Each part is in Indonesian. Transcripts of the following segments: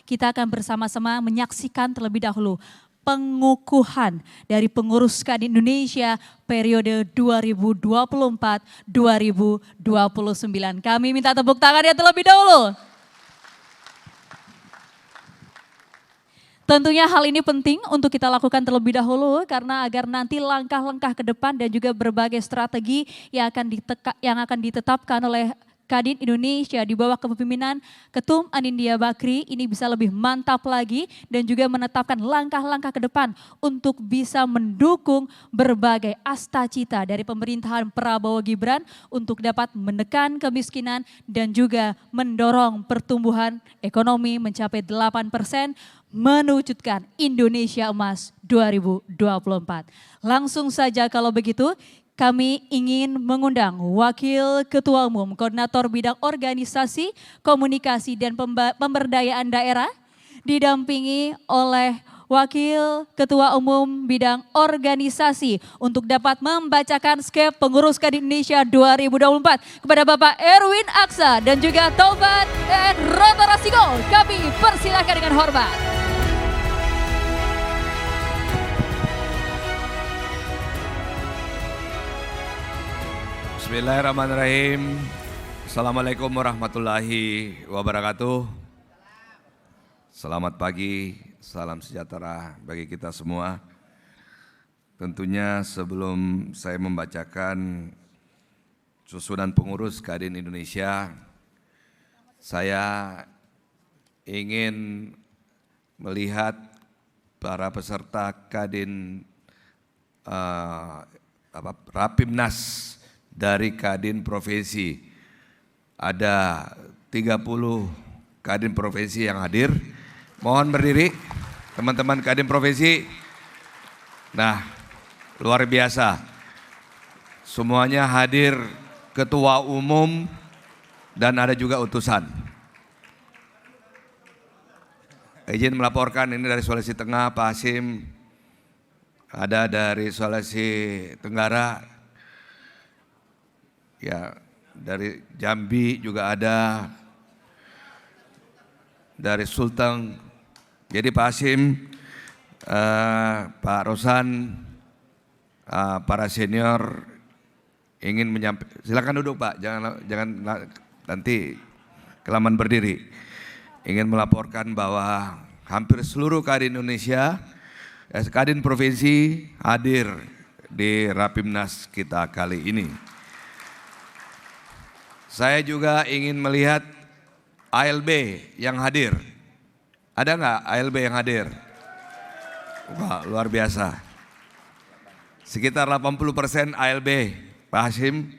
kita akan bersama-sama menyaksikan terlebih dahulu pengukuhan dari pengurus Kadin Indonesia periode 2024-2029. Kami minta tepuk tangannya terlebih dahulu. Tentunya hal ini penting untuk kita lakukan terlebih dahulu karena agar nanti langkah-langkah ke depan dan juga berbagai strategi yang akan ditetapkan oleh Kadin Indonesia di bawah kepemimpinan Ketum Anindya Bakri ini bisa lebih mantap lagi dan juga menetapkan langkah-langkah ke depan untuk bisa mendukung berbagai asta-cita dari pemerintahan Prabowo Gibran untuk dapat menekan kemiskinan dan juga mendorong pertumbuhan ekonomi mencapai 8%, mewujudkan Indonesia Emas 2024. Langsung saja kalau begitu, kami ingin mengundang Wakil Ketua Umum Koordinator Bidang Organisasi, Komunikasi dan Pemberdayaan Daerah didampingi oleh Wakil Ketua Umum Bidang Organisasi untuk dapat membacakan skep pengurus Kadin Indonesia 2024 kepada Bapak Erwin Aksa dan juga Taubat dan Rota Rasiko. Kami persilakan dengan hormat. Bismillahirrahmanirrahim. Assalamualaikum warahmatullahi wabarakatuh. Selamat pagi, salam sejahtera bagi kita semua. Tentunya sebelum saya membacakan susunan pengurus Kadin Indonesia, saya ingin melihat para peserta Kadin Rapimnas dari Kadin Provinsi. Ada 30 Kadin Provinsi yang hadir. Mohon berdiri teman-teman Kadin Provinsi. Nah, luar biasa. Semuanya hadir, ketua umum dan ada juga utusan. Izin melaporkan ini dari Sulawesi Tengah, Pak Hasim. Ada dari Sulawesi Tenggara. Ya, dari Jambi juga ada, dari Sulteng. Jadi Pak Hasim, Pak Rosan, para senior ingin menyampaikan. Silakan duduk Pak, jangan nanti kelamaan berdiri. Ingin melaporkan bahwa hampir seluruh Kadin Indonesia, Kadin Provinsi hadir di Rapimnas kita kali ini. Saya juga ingin melihat ALB yang hadir. Ada nggak ALB yang hadir? Wah, luar biasa. Sekitar 80% ALB, Pak Hasim,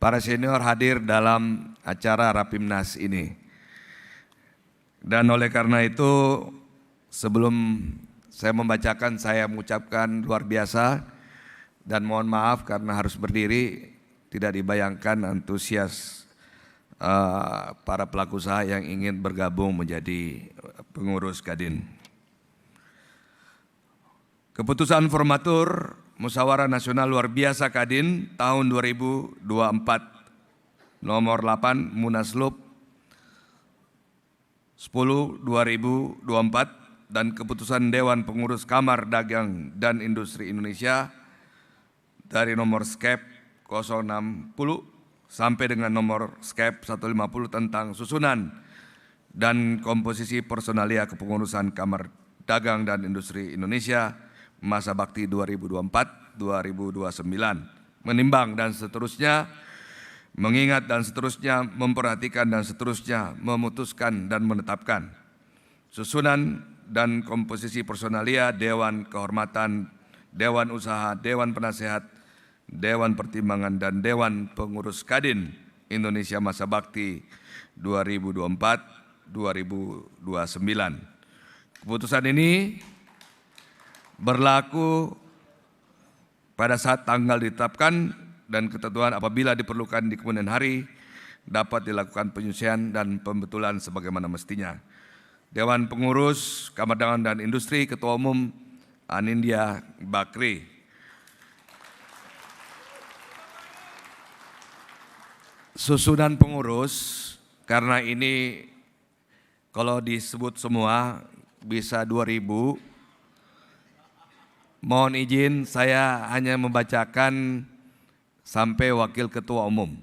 para senior hadir dalam acara Rapimnas ini. Dan oleh karena itu, sebelum saya membacakan, saya mengucapkan luar biasa dan mohon maaf karena harus berdiri, tidak dibayangkan antusias para pelaku usaha yang ingin bergabung menjadi pengurus Kadin. Keputusan Formatur Musyawarah Nasional Luar Biasa Kadin tahun 2024 nomor 8 Munaslup 10/2024 dan keputusan Dewan Pengurus Kamar Dagang dan Industri Indonesia dari nomor skep 060 sampai dengan nomor skep 150 tentang susunan dan komposisi personalia kepengurusan Kamar Dagang dan Industri Indonesia masa bakti 2024-2029. Menimbang dan seterusnya, mengingat dan seterusnya, memperhatikan dan seterusnya, memutuskan dan menetapkan susunan dan komposisi personalia Dewan Kehormatan, Dewan Usaha, Dewan Penasehat, Dewan Pertimbangan dan Dewan Pengurus Kadin Indonesia Masa Bakti 2024-2029. Keputusan ini berlaku pada saat tanggal ditetapkan dan ketentuan apabila diperlukan di kemudian hari dapat dilakukan penyusunan dan pembetulan sebagaimana mestinya. Dewan Pengurus Kamar Dagang dan Industri, Ketua Umum Anindya Bakri. Susunan pengurus, karena ini Kalau disebut semua bisa 2.000. Mohon izin saya hanya membacakan sampai Wakil Ketua Umum.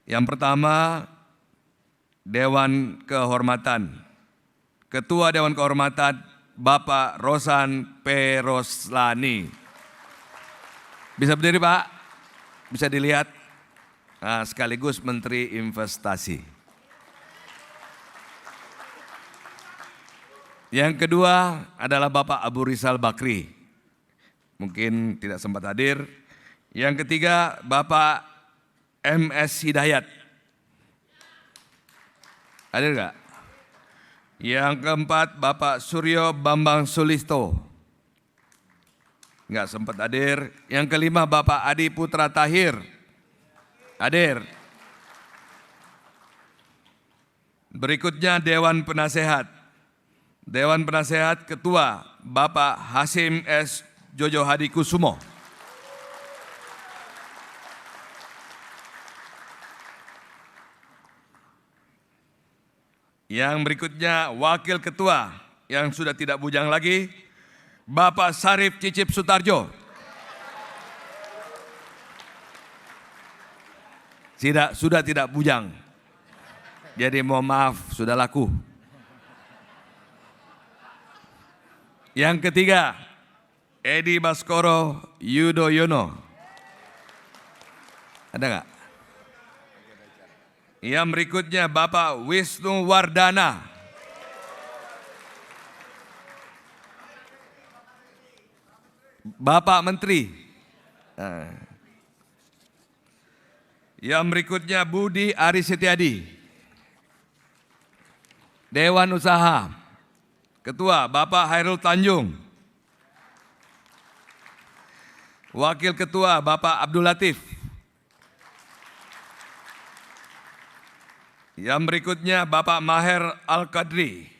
Yang pertama, Dewan Kehormatan. Ketua Dewan Kehormatan Bapak Rosan P. Roslani. Bisa berdiri Pak? Bisa dilihat? Nah, sekaligus Menteri Investasi. Yang kedua adalah Bapak Abu Rizal Bakri. Mungkin tidak sempat hadir. Yang ketiga Bapak MS Hidayat. Hadir enggak? Yang keempat Bapak Suryo Bambang Sulisto. Enggak sempat hadir. Yang kelima Bapak Adi Putra Tahir. Hadir. Berikutnya Dewan Penasehat. Dewan Penasehat Ketua Bapak Hasim S. Jojo Hadi Kusumo. Yang berikutnya Wakil Ketua yang sudah tidak bujang lagi, Bapak Sarif Cicip Sutarjo. Sudah tidak bujang. Jadi mohon maaf, sudah laku. Yang ketiga, Edi Baskoro Yudhoyono. Ada nggak? Yang berikutnya Bapak Wisnu Wardana. Bapak Menteri. Yang berikutnya Budi Aris Setiadi. Dewan Usaha. Ketua Bapak Hairul Tanjung. Wakil Ketua Bapak Abdul Latif. Yang berikutnya Bapak Maher Al-Qadri.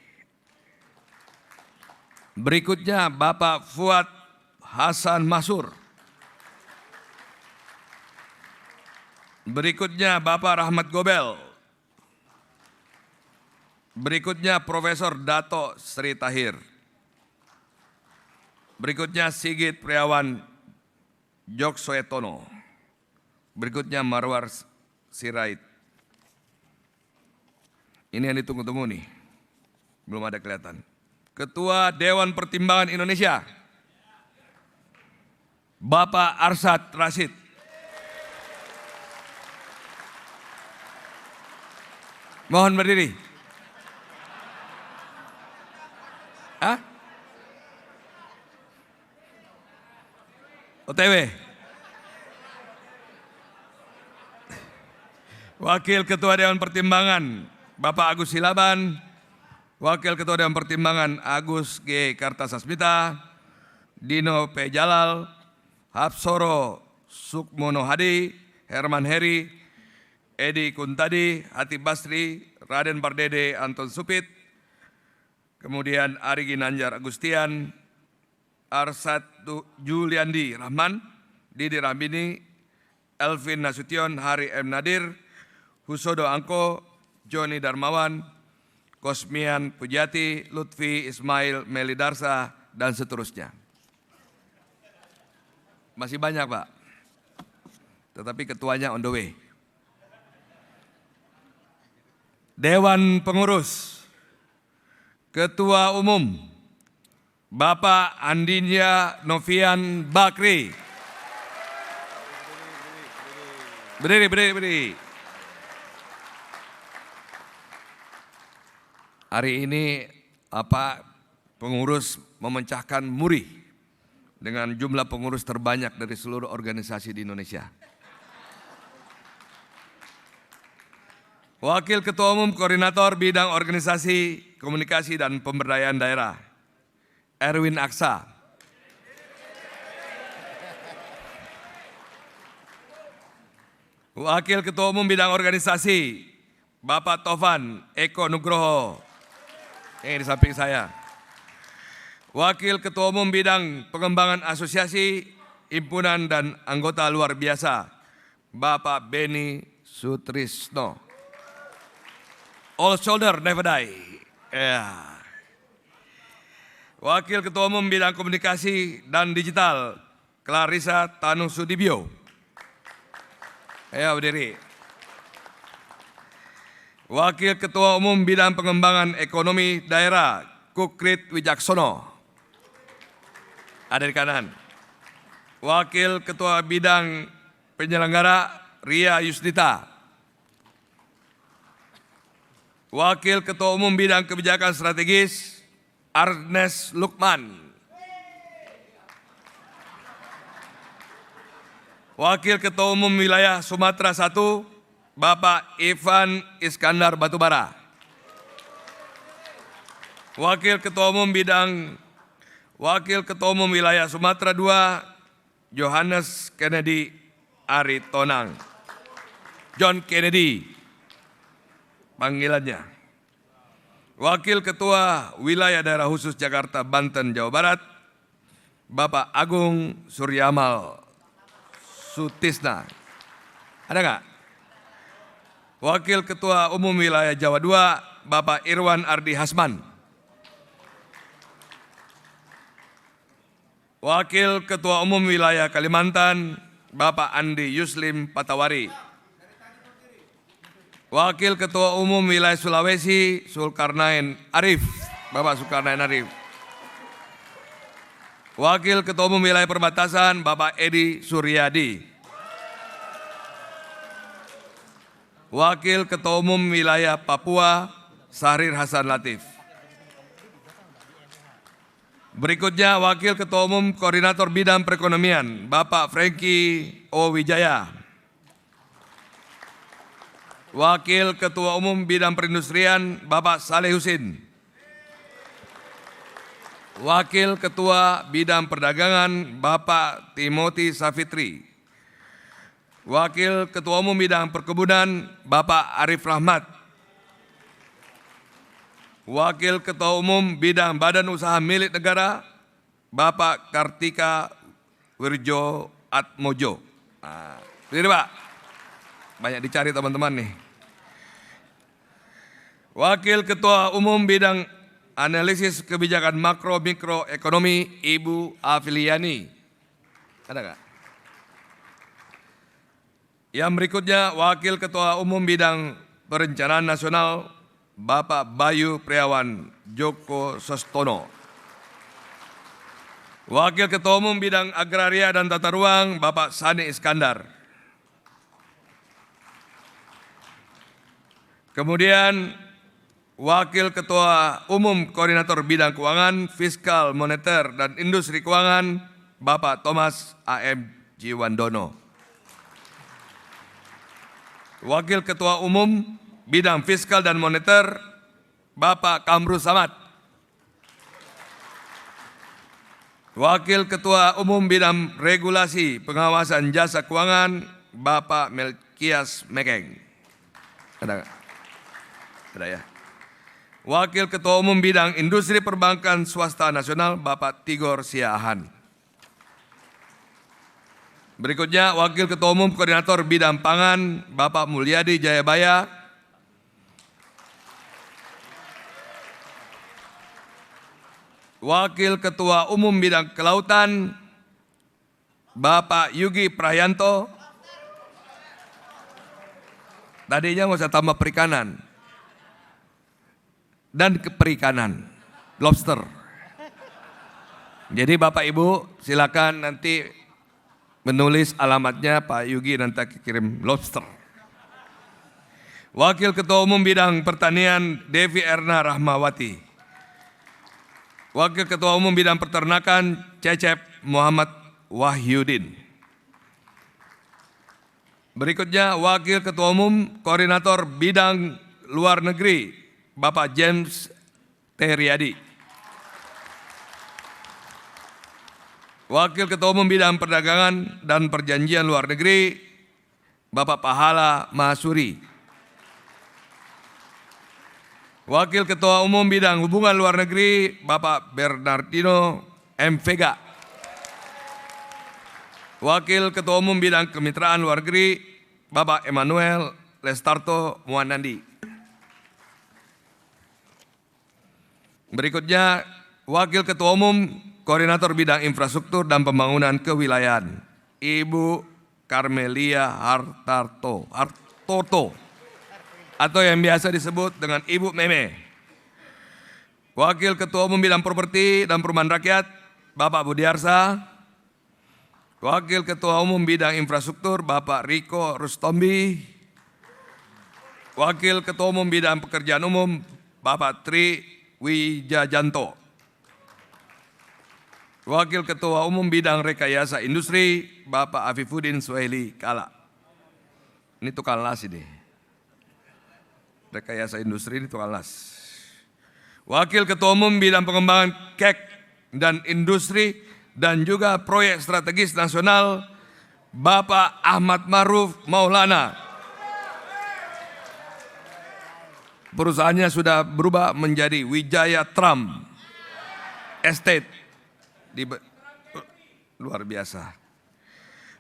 Berikutnya Bapak Fuad Hasan Masur. Berikutnya Bapak Rahmat Gobel. Berikutnya Profesor Dato Sri Tahir. Berikutnya Sigit Priawan Joksoetono. Berikutnya Marwar Sirait. Ini yang ditunggu-tunggu nih. Belum ada kelihatan. Ketua Dewan Pertimbangan Indonesia. Bapak Arsad Rashid. Mohon berdiri. Hah? OTW. Wakil Ketua Dewan Pertimbangan Bapak Agus Silaban. Wakil Ketua Dewan Pertimbangan Agus G. Kartasasmita. Dino P. Jalal. Hapsoro Sukmono Hadi. Herman Heri. Edi Kuntadi, Hatip Basri, Raden Pardede Anton Supit, kemudian Ari Ginanjar Agustian, Arsad Juliandi Rahman, Didi Rahmini, Elvin Nasution, Hari M. Nadir, Husodo Angko, Joni Darmawan, Kosmian Pujati, Lutfi Ismail Melidarsa, dan seterusnya. Masih banyak Pak, tetapi ketuanya on the way. Dewan Pengurus, Ketua Umum, Bapak Andinya Novian Bakri. Berdiri. Hari ini pengurus memecahkan muri dengan jumlah pengurus terbanyak dari seluruh organisasi di Indonesia. Wakil Ketua Umum Koordinator Bidang Organisasi, Komunikasi dan Pemberdayaan Daerah, Erwin Aksa. Wakil Ketua Umum Bidang Organisasi, Bapak Tovan Eko Nugroho. Ini di samping saya. Wakil Ketua Umum Bidang Pengembangan Asosiasi, Himpunan dan Anggota Luar Biasa, Bapak Beni Sutrisno. All shoulder never die. Ya. Wakil Ketua Umum Bidang Komunikasi dan Digital, Clarissa Tanusudibyo. Ayo berdiri. Wakil Ketua Umum Bidang Pengembangan Ekonomi Daerah, Kukrit Wijaksono. Ada di kanan. Wakil Ketua Bidang Penyelenggara, Ria Yusdita. Wakil Ketua Umum Bidang Kebijakan Strategis, Arnes Lukman. Wakil Ketua Umum Wilayah Sumatera I, Bapak Ivan Iskandar Batubara. Wakil Ketua Umum Wilayah Sumatera II, Johannes Kennedy Aritonang. John Kennedy panggilannya. Wakil Ketua Wilayah Daerah Khusus Jakarta, Banten, Jawa Barat, Bapak Agung Suryamal Sutisna. Ada nggak? Wakil Ketua Umum Wilayah Jawa II, Bapak Irwan Ardi Hasman. Wakil Ketua Umum Wilayah Kalimantan, Bapak Andi Yuslim Patawari. Wakil Ketua Umum Wilayah Sulawesi, Zulkarnain Arif, Bapak Zulkarnain Arif. Wakil Ketua Umum Wilayah Perbatasan, Bapak Edi Suryadi. Wakil Ketua Umum Wilayah Papua, Syahrir Hasan Latif. Berikutnya Wakil Ketua Umum Koordinator Bidang Perekonomian, Bapak Franky O. Wijaya. Wakil Ketua Umum Bidang Perindustrian, Bapak Saleh Husin. Wakil Ketua Bidang Perdagangan, Bapak Timothy Safitri. Wakil Ketua Umum Bidang Perkebunan, Bapak Arif Rahmat. Wakil Ketua Umum Bidang Badan Usaha Milik Negara, Bapak Kartika Wirjo Atmojo. Ini Pak, banyak dicari teman-teman nih. Wakil Ketua Umum Bidang Analisis Kebijakan Makro Mikro Ekonomi, Ibu Afiliani. Ada nggak? Yang berikutnya Wakil Ketua Umum Bidang Perencanaan Nasional, Bapak Bayu Priawan Joko Sostono. Wakil Ketua Umum Bidang Agraria dan Tata Ruang, Bapak Sani Iskandar. Kemudian Wakil Ketua Umum Koordinator Bidang Keuangan, Fiskal, Moneter, dan Industri Keuangan, Bapak Thomas A.M. Jiwandono. Wakil Ketua Umum Bidang Fiskal dan Moneter, Bapak Kamrus Samad. Wakil Ketua Umum Bidang Regulasi Pengawasan Jasa Keuangan, Bapak Melkias Mekeng. Ada nggak? Ada ya. Wakil Ketua Umum Bidang Industri Perbankan Swasta Nasional, Bapak Tigor Siahan. Berikutnya Wakil Ketua Umum Koordinator Bidang Pangan, Bapak Mulyadi Jayabaya. Wakil Ketua Umum Bidang Kelautan, Bapak Yugi Prahyanto. Tadinya nggak usah tambah perikanan. Dan keperikanan, lobster. Jadi Bapak Ibu silakan nanti menulis alamatnya Pak Yugi, nanti kirim lobster. Wakil Ketua Umum Bidang Pertanian, Devi Erna Rahmawati. Wakil Ketua Umum Bidang Peternakan, Cecep Muhammad Wahyudin. Berikutnya Wakil Ketua Umum Koordinator Bidang Luar Negeri, Bapak James Teriadi. Wakil Ketua Umum Bidang Perdagangan dan Perjanjian Luar Negeri, Bapak Pahala Mahsuri. Wakil Ketua Umum Bidang Hubungan Luar Negeri, Bapak Bernardino M. Vega. Wakil Ketua Umum Bidang Kemitraan Luar Negeri, Bapak Emmanuel Lestarto Muanandi. Berikutnya, Wakil Ketua Umum Koordinator Bidang Infrastruktur dan Pembangunan Kewilayahan, Ibu Karmelia Hartarto atau yang biasa disebut dengan Ibu Meme. Wakil Ketua Umum Bidang Properti dan Perumahan Rakyat, Bapak Budiarsa. Wakil Ketua Umum Bidang Infrastruktur, Bapak Riko Rustombi. Wakil Ketua Umum Bidang Pekerjaan Umum, Bapak Tri Wijajanto. Wakil Ketua Umum Bidang Rekayasa Industri, Bapak Afifuddin Suhaili Kala. Ini tukang las ini. Rekayasa Industri ini tukang las. Wakil Ketua Umum Bidang Pengembangan KEK dan Industri dan juga Proyek Strategis Nasional, Bapak Ahmad Maruf Maulana. Perusahaannya sudah berubah menjadi Wijaya Trump Estate. Luar biasa.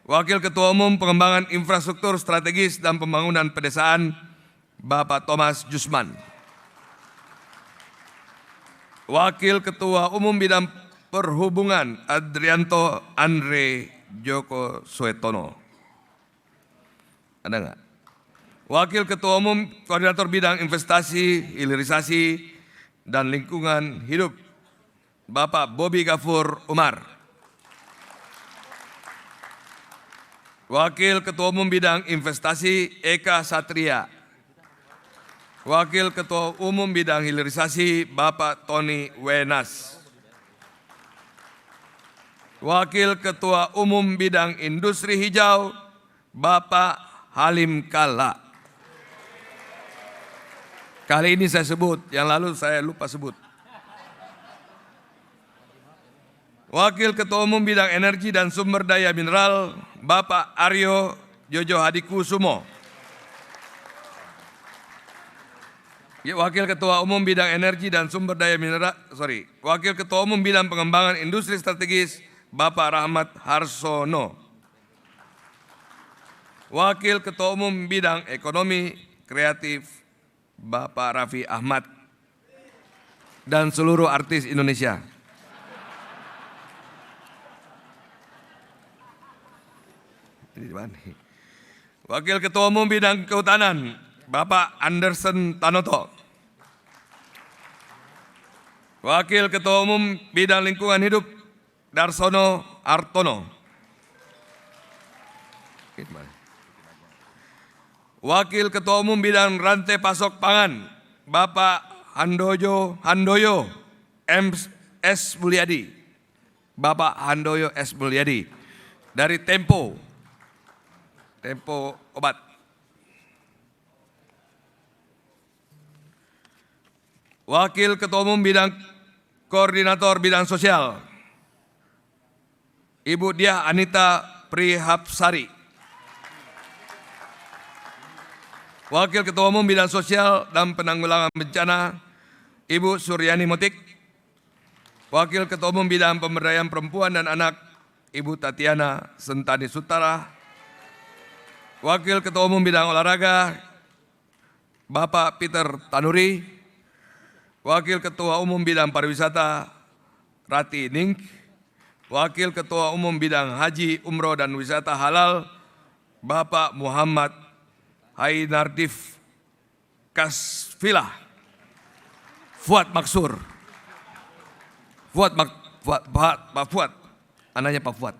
Wakil Ketua Umum Pengembangan Infrastruktur Strategis dan Pembangunan Pedesaan, Bapak Thomas Jusman. Wakil Ketua Umum Bidang Perhubungan, Adrianto Andre Joko Suetono. Ada nggak? Wakil Ketua Umum Koordinator Bidang Investasi, Hilirisasi, dan Lingkungan Hidup, Bapak Bobi Gafur Umar. Wakil Ketua Umum Bidang Investasi, Eka Satria. Wakil Ketua Umum Bidang Hilirisasi, Bapak Tony Wenas. Wakil Ketua Umum Bidang Industri Hijau, Bapak Halim Kala. Kali ini saya sebut, yang lalu saya lupa sebut. Wakil Ketua Umum Bidang Energi dan Sumber Daya Mineral, Bapak Aryo Jojo Hadikusumo. Wakil Ketua Umum Bidang Energi dan Sumber Daya Mineral, Wakil Ketua Umum Bidang Pengembangan Industri Strategis, Bapak Rahmat Harsono. Wakil Ketua Umum Bidang Ekonomi Kreatif, Bapak Raffi Ahmad. Dan seluruh artis Indonesia. Wakil Ketua Umum Bidang Kehutanan, Bapak Anderson Tanoto. Wakil Ketua Umum Bidang Lingkungan Hidup, Darsono Artono. Wakil Ketua Umum Bidang Rantai Pasok Pangan, Bapak Handoyo S. Mulyadi. Bapak Handoyo S. Mulyadi dari Tempo Obat. Wakil Ketua Umum Bidang Koordinator Bidang Sosial, Ibu Diah Anita Prihapsari. Wakil Ketua Umum Bidang Sosial dan Penanggulangan Bencana, Ibu Suryani Motik. Wakil Ketua Umum Bidang Pemberdayaan Perempuan dan Anak, Ibu Tatiana Sentani Sutara. Wakil Ketua Umum Bidang Olahraga, Bapak Peter Tanuri. Wakil Ketua Umum Bidang Pariwisata, Rati Ning. Wakil Ketua Umum Bidang Haji, Umroh dan Wisata Halal, Bapak Muhammad Hainardif Kasfilah. Fuad Maksur. Pak Fuad, anaknya Pak Fuad.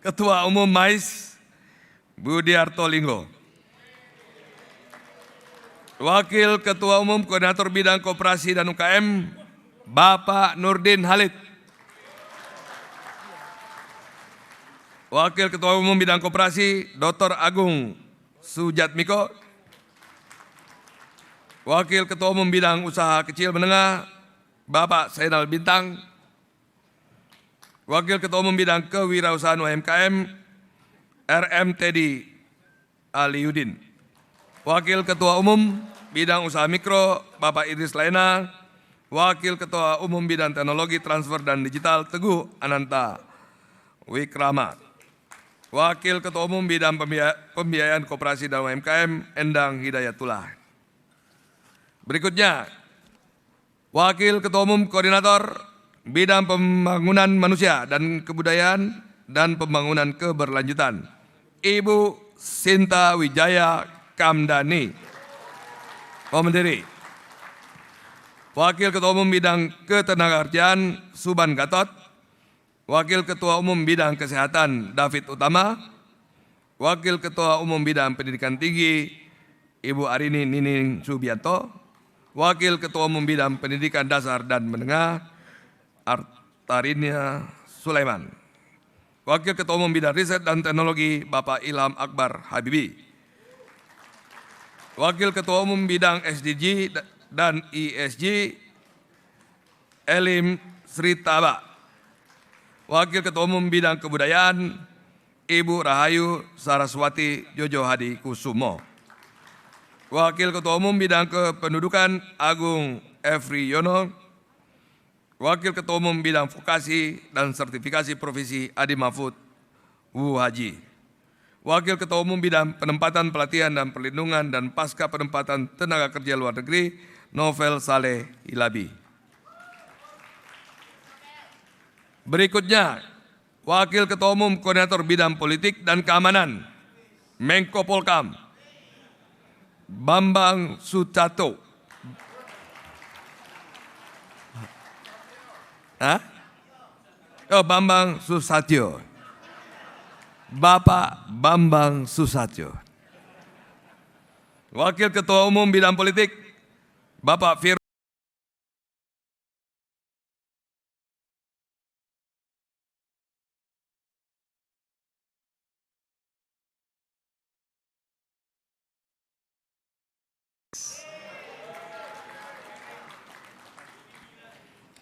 Ketua Umum MAIS, Budiarto Linggo. Wakil Ketua Umum Koordinator Bidang Koperasi dan UKM, Bapak Nurdin Halid. Wakil Ketua Umum Bidang Koperasi, Dr. Agung Sujatmiko. Wakil Ketua Umum Bidang Usaha Kecil Menengah, Bapak Zainal Bintang. Wakil Ketua Umum Bidang Kewirausahaan UMKM, RM Teddy Aliudin. Wakil Ketua Umum Bidang Usaha Mikro, Bapak Idris Laena. Wakil Ketua Umum Bidang Teknologi Transfer dan Digital, Teguh Ananta Wikrama. Wakil Ketua Umum Bidang Pembiayaan Koperasi dan UMKM, Endang Hidayatullah. Berikutnya, Wakil Ketua Umum Koordinator Bidang Pembangunan Manusia dan Kebudayaan dan Pembangunan Keberlanjutan, Ibu Sinta Wijaya Kamdani. Mohon berdiri. Wakil Ketua Umum Bidang Ketenagakerjaan Suban Gatot, Wakil Ketua Umum Bidang Kesehatan David Utama, Wakil Ketua Umum Bidang Pendidikan Tinggi Ibu Arini Nining Subianto, Wakil Ketua Umum Bidang Pendidikan Dasar dan Menengah Artarinia Sulaiman, Wakil Ketua Umum Bidang Riset dan Teknologi Bapak Ilham Akbar Habibi, Wakil Ketua Umum Bidang SDG dan ESG Elim Sritaba, Wakil Ketua Umum Bidang Kebudayaan Ibu Rahayu Saraswati Jojo Hadi Kusumo, Wakil Ketua Umum Bidang Kependudukan Agung Efri Yono, Wakil Ketua Umum Bidang Vokasi dan Sertifikasi Profesi Adi Mahfud Wu Haji, Wakil Ketua Umum Bidang Penempatan Pelatihan dan Perlindungan dan Pasca Penempatan Tenaga Kerja Luar Negeri Novel Saleh Ilabi. Berikutnya, Wakil Ketua Umum Koordinator Bidang Politik dan Keamanan Menko Polkam Bambang Sucato. Bambang Susatyo. Bapak Bambang Susatyo. Wakil Ketua Umum Bidang Politik Bapak Firman.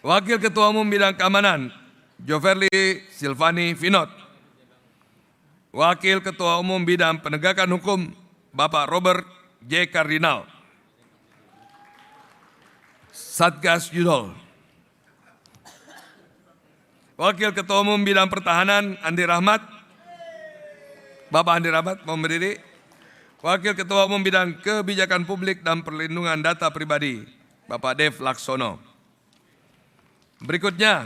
Wakil Ketua Umum Bidang Keamanan Joverly Silvani Vinod. Wakil Ketua Umum Bidang Penegakan Hukum Bapak Robert J. Kardinal. Satgas Yudol. Wakil Ketua Umum Bidang Pertahanan Andi Rahmat. Bapak Andi Rahmat mau berdiri. Wakil Ketua Umum Bidang Kebijakan Publik dan Perlindungan Data Pribadi Bapak Dev Laksono. Berikutnya,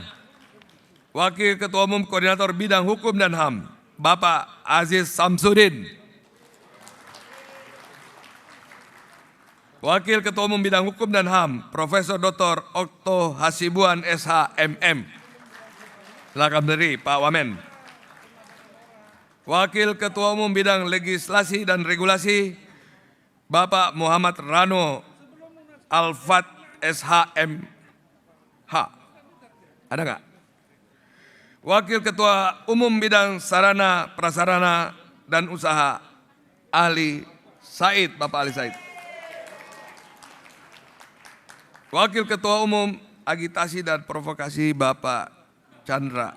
Wakil Ketua Umum Koordinator Bidang Hukum dan HAM, Bapak Aziz Samsudin. Wakil Ketua Umum Bidang Hukum dan HAM, Profesor Dr. Okto Hasibuan SHMM. Silakan berdiri, Pak Wamen. Wakil Ketua Umum Bidang Legislasi dan Regulasi, Bapak Muhammad Rano Alfat SHMH. Ada nggak? Wakil Ketua Umum Bidang Sarana Prasarana dan Usaha Ali Said, Bapak Ali Said. Wakil Ketua Umum Agitasi dan Provokasi Bapak Chandra.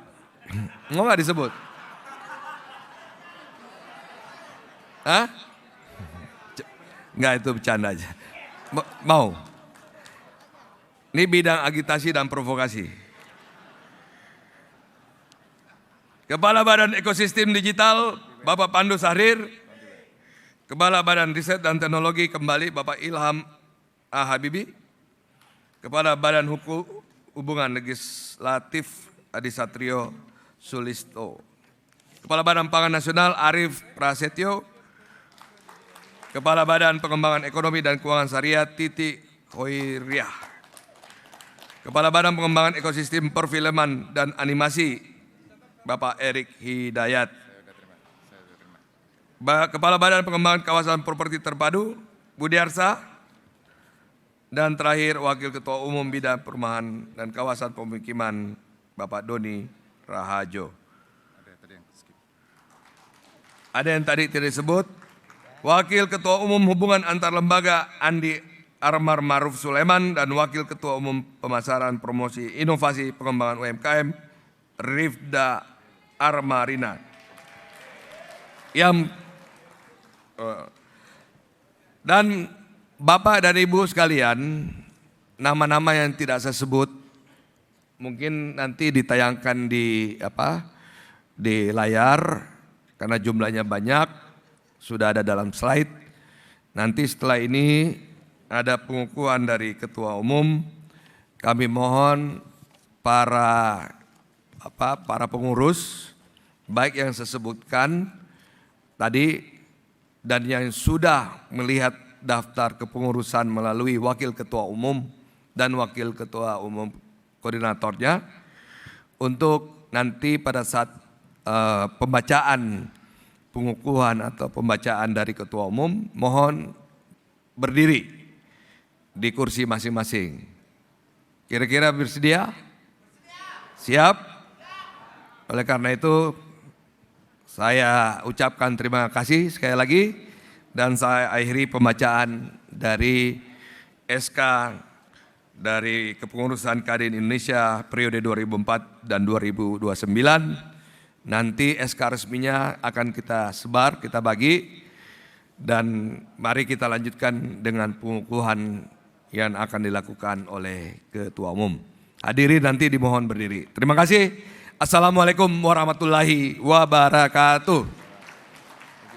Mau nggak disebut? Hah? Nggak, itu bercanda aja. Mau? Ini bidang agitasi dan provokasi. Kepala Badan Ekosistem Digital Bapak Pandu Sahrir. Kepala Badan Riset dan Teknologi kembali Bapak Ilham A. Habibi. Kepala Badan Hubungan Legislatif Adi Satrio Sulisto. Kepala Badan Pangan Nasional Arif Prasetyo. Kepala Badan Pengembangan Ekonomi dan Keuangan Syariah Titi Hoiriah. Kepala Badan Pengembangan Ekosistem Perfilman dan Animasi Bapak Erik Hidayat. Kepala Badan Pengembangan Kawasan Properti Terpadu Budiarsa. Dan terakhir Wakil Ketua Umum Bidang Perumahan dan Kawasan Pemukiman Bapak Doni Rahajo. Ada yang tadi tidak disebut. Wakil Ketua Umum Hubungan Antar Lembaga Andi Armar Maruf Sulaiman dan Wakil Ketua Umum Pemasaran Promosi Inovasi Pengembangan UMKM Rifda Armarina. Dan Bapak dan Ibu sekalian, nama-nama yang tidak saya sebut mungkin nanti ditayangkan di layar karena jumlahnya banyak, sudah ada dalam slide. Nanti setelah ini ada pengukuhan dari Ketua Umum. Kami mohon para pengurus, baik yang saya sebutkan tadi dan yang sudah melihat daftar kepengurusan melalui Wakil Ketua Umum dan Wakil Ketua Umum koordinatornya, untuk nanti pada saat pembacaan pengukuhan atau pembacaan dari Ketua Umum, mohon berdiri di kursi masing-masing. Kira-kira bersedia? Siap? Oleh karena itu, saya ucapkan terima kasih sekali lagi dan saya akhiri pembacaan dari SK dari Kepengurusan Kadin Indonesia periode 2004 dan 2029. Nanti SK resminya akan kita sebar, kita bagi, dan mari kita lanjutkan dengan pengukuhan yang akan dilakukan oleh Ketua Umum. Hadirin nanti dimohon berdiri. Terima kasih. Assalamualaikum warahmatullahi wabarakatuh.